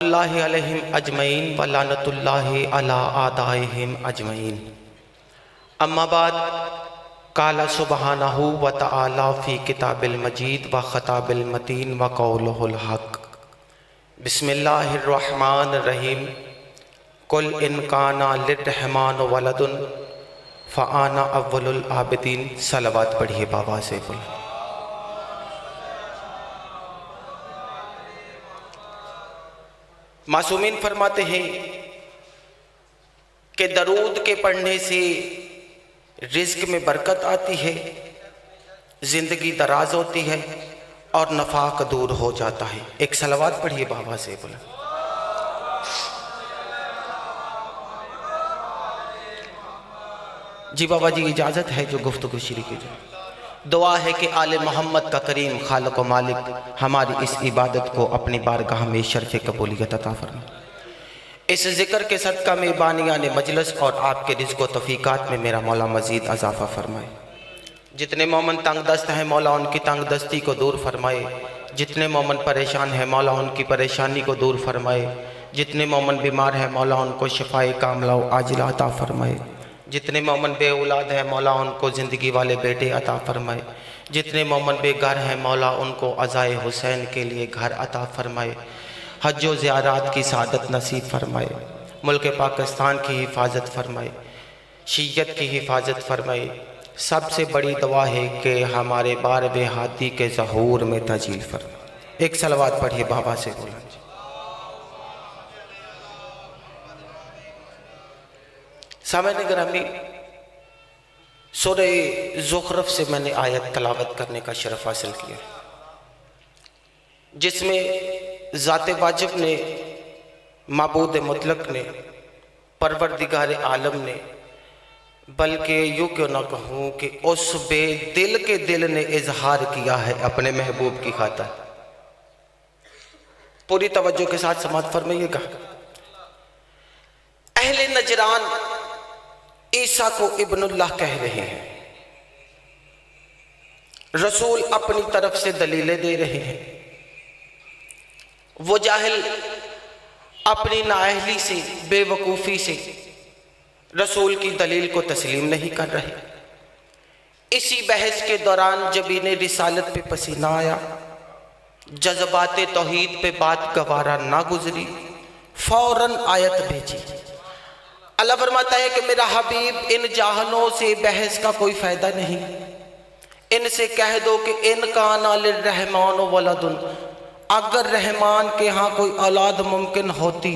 अल्लाहि अलैहिम अजमईन व लानतुल्लाहि अला आदाइहिम अजमईन। अम्मा बाद, काला सुबहानहु व तआला फ़ी किताबिल मजीद व ख़ताबिल मतीन व क़ौलुहुल हक़। बिस्मिल्लाहिर रहमानिर रहीम। कुल इन काना लिर्रहमान वलदुन फ़आना अव्वलुल आबिदीन। सलवात पढ़िए बाबा से बोल। मासूमीन फरमाते हैं कि दरूद के पढ़ने से रिज़्क़ में बरकत आती है, ज़िंदगी दराज होती है और नफाक दूर हो जाता है। एक सलवात पढ़िए बाबा से बोला। जी बाबा जी, इजाज़त है जो गुफ्तगू शुरू की जाए। दुआ है कि आले मोहम्मद का करीम खालिक व मालिक हमारी इस इबादत को अपनी बारगाह में शर्फ़ कबूलियत अता फरमाए। इस ज़िक्र के सदका में बानियान मजलिस और आपके रिज़्क़ व तौफ़ीक़ात में मेरा मौला मज़ीद अज़ाफ़ा फरमाए। जितने मोमन तंग दस्त हैं मौला उनकी तंग दस्ती को दूर फरमाए। जितने मोमन परेशान हैं मौला उनकी परेशानी को दूर फरमाए। जितने मोमन बीमार हैं मौला उनको शिफ़ाए कामिला व आजिला अता फरमाए। जितने मोमन बे औलाद हैं मौला उनको ज़िंदगी वाले बेटे अता फरमाए। जितने मोमन बेघर हैं मौला उनको अज़ाए हुसैन के लिए घर अता फरमाए। हज व ज़ियारत की सआदत नसीब फरमाए। मुल्क पाकिस्तान की हिफाजत फरमाए, शीयत की हिफाजत फरमाए। सबसे बड़ी दुआ है कि हमारे 12वें हादी के ज़हूर में तजील फरमाए। एक सलवात पढ़िए बाबा से बोला। सामने ग्रामी, सूरह ज़ुख़रफ़ से मैंने आयत तलावत करने का शरफ़ हासिल किया, जिसमें ज़ाते वाजिब ने, माबूद मुतलक ने, परवरदिगार आलम ने, बल्कि यूँ क्यों ना कहूँ कि उस बेदिल के दिल ने इजहार किया है अपने महबूब की खातिर। पूरी तवज्जो के साथ समाअत फरमाइएगा। अहले नजरान ईसा को इब्नुल्लाह कह रहे हैं, रसूल अपनी तरफ से दलीलें दे रहे हैं। वो जाहिल अपनी नाअहली से, बेवकूफ़ी से रसूल की दलील को तस्लीम नहीं कर रहे। इसी बहस के दौरान जब इन्हें रिसालत पे पसीना आया, जज्बात तौहीद पे बात गवारा ना गुजरी, फौरन आयत भेजी। अल्लाह फरमाता है कि मेरा हबीब, इन जाहलों से बहस का कोई फ़ायदा नहीं। इनसे कह दो कि इन काना लिर्रहमान वलदुन, अगर रहमान के यहाँ कोई औलाद मुमकिन होती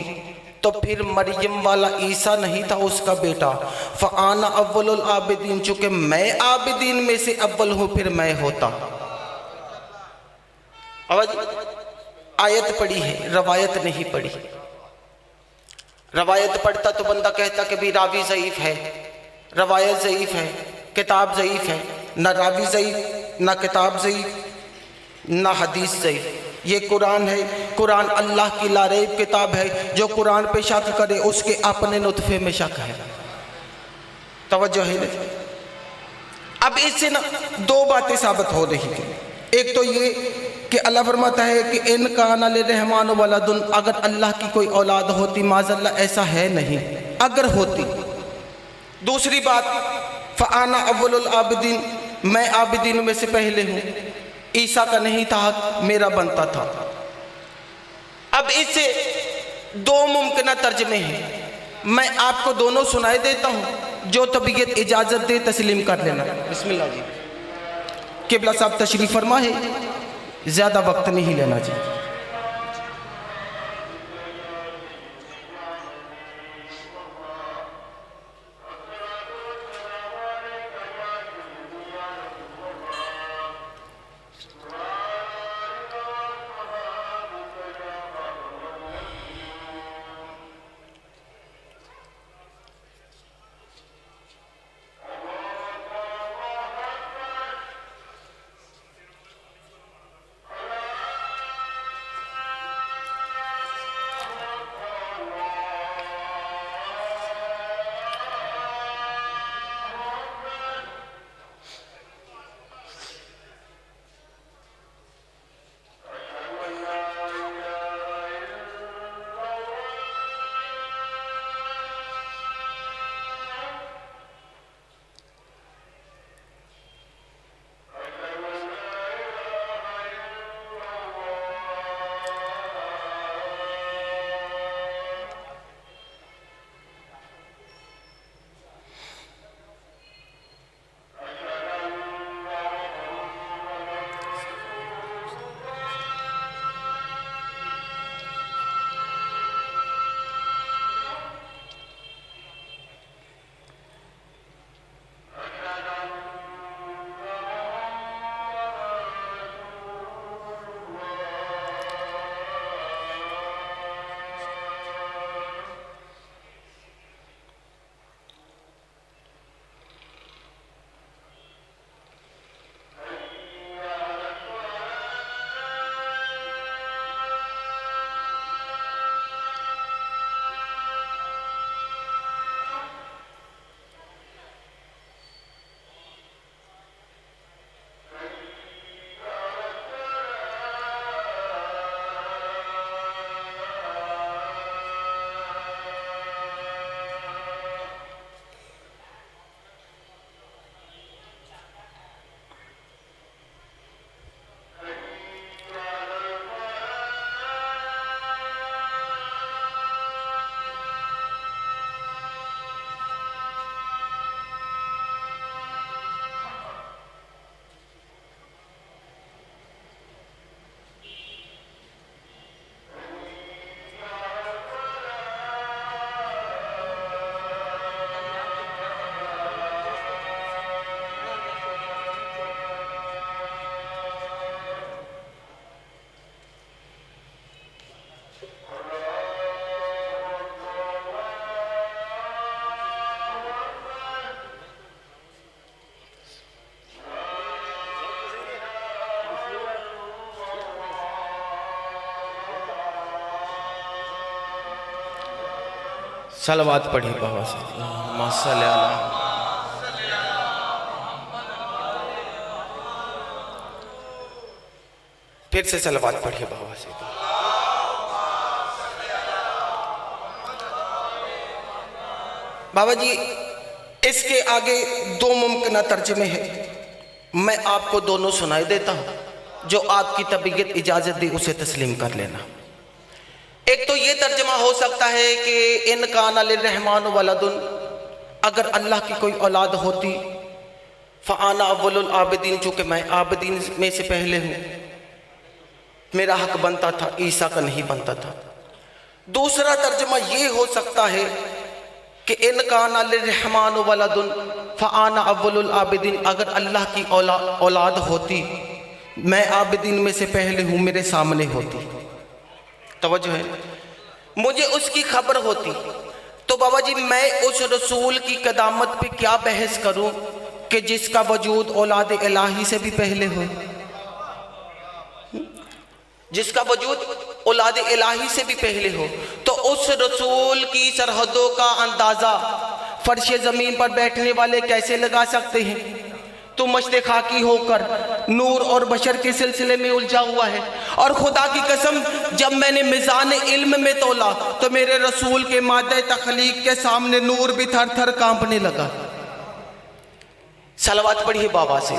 तो फिर मरियम वाला ईसा नहीं था उसका बेटा। फ़आना अव्वलुल आबिदीन, चूँकि मैं आबिदीन में से अव्वल हूँ फिर मैं होता। आवाज़ आयत पढ़ी है, रवायत नहीं पढ़ी। रवायत पढ़ता तो बंदा कहता कि भी रावी ज़ईफ़ है, रवायत ज़ईफ़ है, किताब ज़ईफ़ है। ना रावी ज़ईफ़, ना किताब ज़ईफ़, ना हदीस ज़ईफ़। ये कुरान है। कुरान अल्लाह की लारैब किताब है। जो कुरान पे शक करे उसके अपने नुत्फ़े में शक है। तवज्जो है। अब इससे ना दो बातें साबित हो रही हैं। एक तो ये कि अल्लाह फरमाता है कि इन काना लिर्रहमान वलदुन, अगर अल्लाह की कोई औलाद होती, माज़अल्लाह ऐसा है नहीं, अगर होती। दूसरी बात, फ़आना अव्वलुल आबिदीन, मैं आबिदीन में से पहले हूँ। ईसा का नहीं था, मेरा बनता था। अब इससे दो मुमकिन तर्जमे हैं। मैं आपको दोनों सुनाई देता हूँ, जो तबीयत इजाज़त दे तस्लीम कर लेना। बिस्मिल्लाह जी। किबला साहब तशरीफ़ फरमा है, ज़्यादा वक्त नहीं लेना जी। सलवात पढ़िए बाबा से। मसल्लल्लाहु। फिर से सलवात पढ़िए बाबा से। बाबा जी इसके आगे दो मुमकिन तर्जमे हैं, मैं आपको दोनों सुनाई देता हूं, जो आपकी तबीयत इजाजत दे उसे तस्लीम कर लेना। एक तो ये तर्जमा हो सकता है कि इन काना लिर्रहमान वलदुन, अगर अल्लाह की कोई औलाद होती, फ़आना अव्वलुल आबिदीन, चूँकि मैं आबिदीन में से पहले हूँ, मेरा हक बनता था, ईसा का नहीं बनता था। दूसरा तर्जमा ये हो सकता है कि इन काना लिर्रहमान वलदुन फ़आना अव्वलुल आबिदीन, अगर अल्लाह की औलाद होती, मैं आबिदीन में से पहले हूँ, मेरे सामने होती, तवज्जो है, मुझे उसकी खबर होती, तो बाबा जी मैं उस रसूल की कदामत पे क्या बहस करूं कि जिसका वजूद औलाद इलाही से भी पहले हो, जिसका वजूद औलाद इलाही से भी पहले हो। तो उस रसूल की सरहदों का अंदाज़ा फर्श ज़मीन पर बैठने वाले कैसे लगा सकते हैं? तो मश्ते खाकी होकर नूर और बशर के सिलसिले में उलझा हुआ है। और खुदा की कसम, जब मैंने मिज़ान इल्म में तोला तो मेरे रसूल के मादे तख्लीक के सामने नूर भी थर थर कांपने लगा। सलवात पढ़िए बाबा से।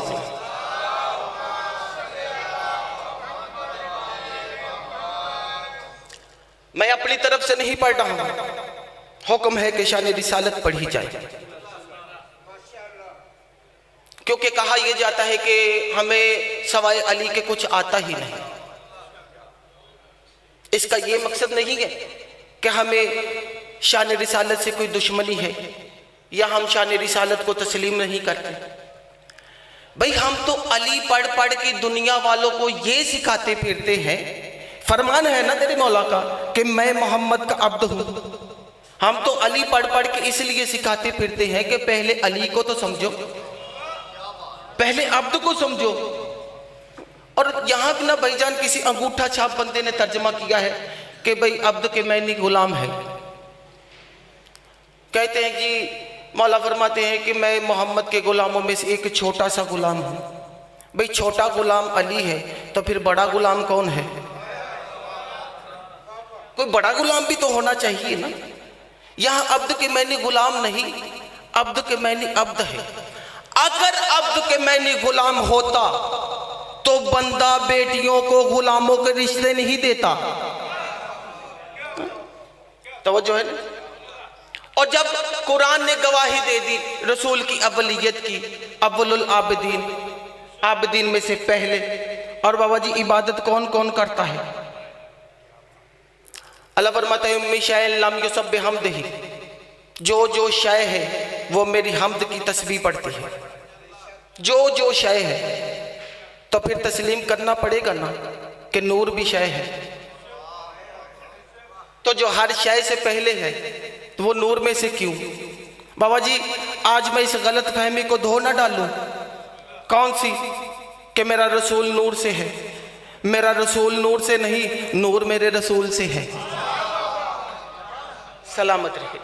मैं अपनी तरफ से नहीं पढ़ रहा हूं, हुक्म है कि शान रिसालत पढ़ी जाए, क्योंकि कहा यह जाता है कि हमें सवाए अली के कुछ आता ही नहीं। इसका यह मकसद नहीं है कि हमें शान रिसालत से कोई दुश्मनी है या हम शान रिसालत को तस्लीम नहीं करते। भाई हम तो अली पढ़ पढ़ के दुनिया वालों को ये सिखाते फिरते हैं, फरमान है ना तेरे मौला का कि मैं मोहम्मद का अब्द हूं। हम तो अली पढ़ पढ़ के इसलिए सिखाते फिरते हैं कि पहले अली को तो समझो, पहले अब्द को समझो। और यहां ना भाईजान किसी अंगूठा छाप बंदे ने तर्जमा किया है कि भाई अब्द के मैनी गुलाम है। कहते हैं जी, मौला फरमाते हैं कि मैं मोहम्मद के गुलामों में से एक छोटा सा गुलाम हूं। भाई छोटा गुलाम अली है, तो फिर बड़ा गुलाम कौन है? कोई बड़ा गुलाम भी तो होना चाहिए ना। यहां अब्द के मैनी गुलाम नहीं, अब्द के मैनी अब्द है। अगर अब्द के मैनी गुलाम होता तो बंदा बेटियों को गुलामों के रिश्ते नहीं देता। तवज्जो है ना। और जब कुरान ने गवाही दे दी रसूल की अव्वलियत की, अव्वलुल आबिदीन, आबिदीन में से पहले, और बाबा जी इबादत कौन कौन करता है? अल्लाह फरमाता है उम्मी शैअ लम युसब्बिह हमदिही, जो जो शय है वो मेरी हमद की तस्बीह पढ़ती है। जो जो शय है, तो फिर तस्लीम करना पड़ेगा ना कि नूर भी शय है। तो जो हर शय से पहले है तो वो नूर में से क्यों? बाबा जी आज मैं इस गलत फहमी को धो ना डालूं। कौन सी? कि मेरा रसूल नूर से है। मेरा रसूल नूर से नहीं, नूर मेरे रसूल से है। सलामत रहे।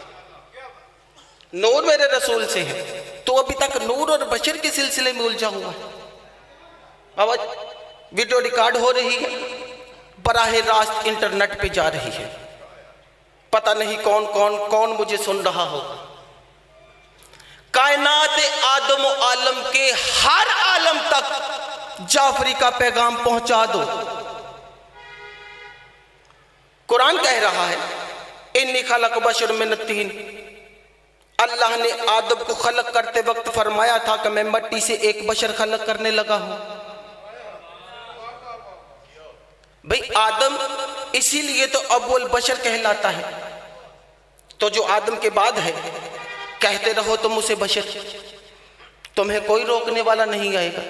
नूर मेरे रसूल से है। तो अभी तक नूर और बशर के सिलसिले में उलझा हुआ है। बाबा वीडियो रिकॉर्ड हो रही है, बराह रास्त इंटरनेट पे जा रही है, पता नहीं कौन कौन कौन मुझे सुन रहा होगा। कायनात आदम व आलम के हर आलम तक जाफरी का पैगाम पहुंचा दो। कुरान कह रहा है इन्नी खलक बशर मिन तीन, अल्लाह ने आदम को खलक करते वक्त फरमाया था कि मैं मिट्टी से एक बशर खलक करने लगा हूं। भाई आदम इसीलिए तो अव्वल बशर कहलाता है। तो जो आदम के बाद है, कहते रहो तुम उसे बशर, तुम्हें कोई रोकने वाला नहीं आएगा।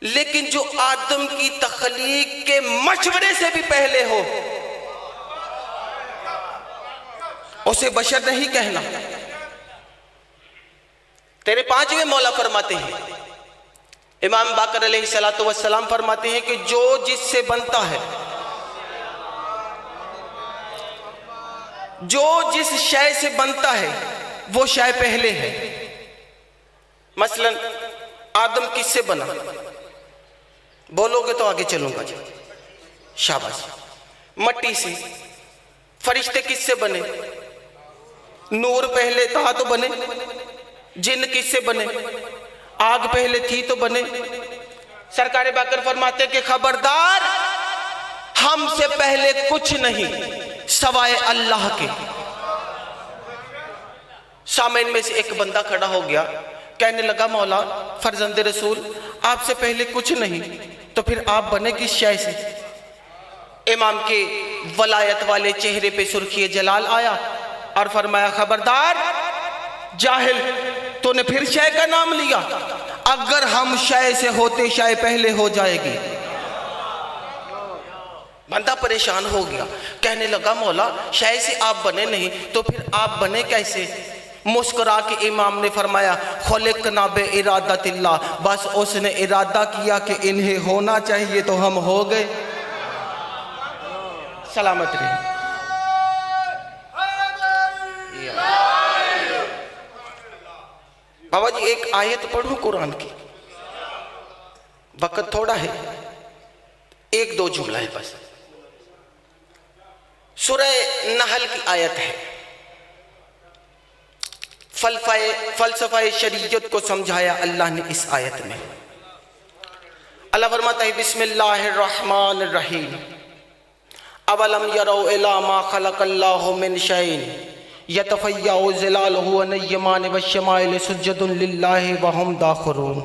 लेकिन जो आदम की तख्लीक के मशवरे से भी पहले हो, उसे बशर नहीं कहना। तेरे पांचवें मौला फरमाते हैं, इमाम बाकर अलैहिस्सलातु वस्सलाम फरमाते हैं कि जो जिससे बनता है जो जिस शय से बनता है वो शय पहले है। मसलन आदम किससे बना? बोलोगे तो आगे चलूंगा जी, शाबाश। मट्टी से। फरिश्ते किससे बने? नूर पहले था तो बने। जिन किससे बने? आग पहले थी तो बने। सरकार बाकर फरमाते कि खबरदार, हमसे पहले कुछ नहीं सवाए अल्लाह के। सामने में से एक बंदा खड़ा हो गया, कहने लगा मौला फरजंद रसूल आपसे पहले कुछ नहीं, तो फिर आप बने किस शय से? इमाम के वलायत वाले चेहरे पे सुर्खी जलाल आया और फरमाया खबरदार जाहिल, तूने फिर शय का नाम लिया। अगर हम शय से होते शय पहले हो जाएगी। बंदा परेशान हो गया, कहने लगा मौला शय से आप बने नहीं तो फिर आप बने कैसे? मुस्कुरा के इमाम ने फरमाया खुलिक़ना बे इरादतिल्लाह, बस उसने इरादा किया कि इन्हें होना चाहिए तो हम हो गए। सलामत रही। बाबा जी एक आयत पढ़ूं कुरान की, वक्त थोड़ा है, एक दो जुमला है बस। सूरह नहल की आयत है। फलसफा शरीयत को समझाया अल्लाह ने इस आयत में। अल्लाह फरमाता है बिस्मिल्लाहिर्रहमानिर्रहीम अवलम यरौ इला मा खलक़ल्लाहु मिन शैइन यतफ़य्यउ ज़िलालुहु अन यमान वश्शमाइल सुज्जदुन लिल्लाहि व हुम दाखिरून।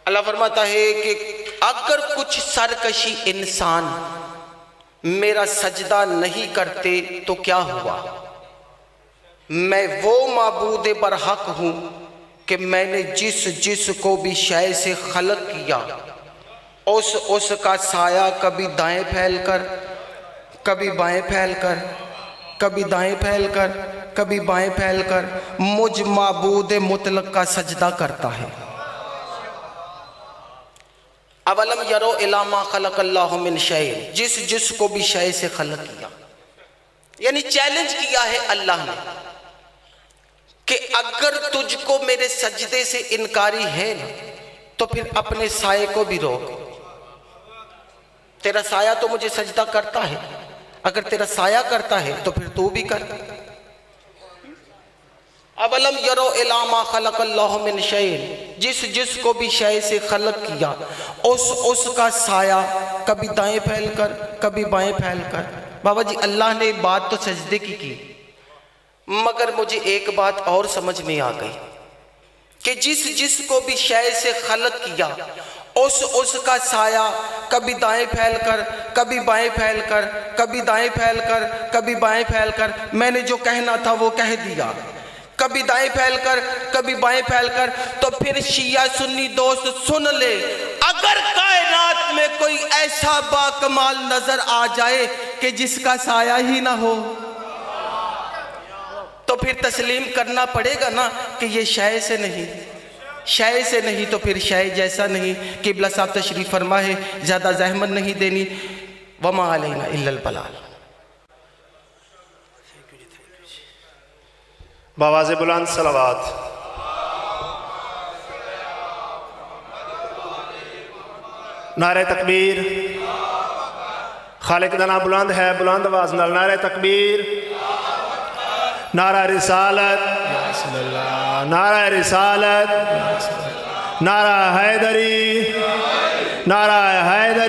अल्लाह फरमाता है कि अगर कुछ सरकशी इंसान मेरा सजदा नहीं करते तो क्या हुआ? मैं वो माबूद बरहक हूँ कि मैंने जिस जिस को भी शय से खलक किया उसका साया कभी दाएं फैलकर, कभी बाएं फैलकर, कभी दाएं फैलकर, कभी बाएं फैलकर मुझ माबूद मुतलक का सजदा करता है। अवलम यरो इला मा खलक़ल्लाहु मिन शैइन, जिस जिस को भी शय से खलक किया, यानी चैलेंज किया है अल्लाह ने कि अगर तुझको मेरे सजदे से इनकारी है ना तो फिर अपने साये को भी रोक। तेरा साया तो मुझे सजदा करता है, अगर तेरा साया करता है तो फिर तू भी कर। अवलम यरो इला मा खलक़ल्लाहु मिन शैइन, जिस जिस को भी शय से खलक किया उसका साया कभी दाएं फैलकर, कभी बाएं फैलकर। बाबा जी अल्लाह ने बात तो सजदे की, मगर मुझे एक बात और समझ में आ गई कि जिस जिस को भी शय से खलक किया उसका साया कभी दाएं फैलकर, कभी बाएं फैलकर, कभी दाएं फैलकर, कभी बाएं फैलकर। मैंने जो कहना था वो कह दिया, कभी दाएं फैलकर, कभी बाएं फैलकर। तो फिर शिया सुन्नी दोस्त सुन ले, अगर कायनात में कोई ऐसा बाकमाल नजर आ जाए कि जिसका साया ही ना हो तो फिर तस्लीम करना पड़ेगा ना कि ये शय से नहीं, शय से नहीं तो फिर शय जैसा नहीं। किबला साहब तशरीफ फरमा है, ज़्यादा जहमत नहीं देनी। वमा अलैना इल्लल बलाल। बावाज़े बुलंद सलावत। नारे तकबीर। खालिक दा नाम बुलंद है, बुलंद आवाज़ नाल नारे तकबीर, नारा रिसालत, नारा रिसालत, नारा हैदरी, नारा हैदरी।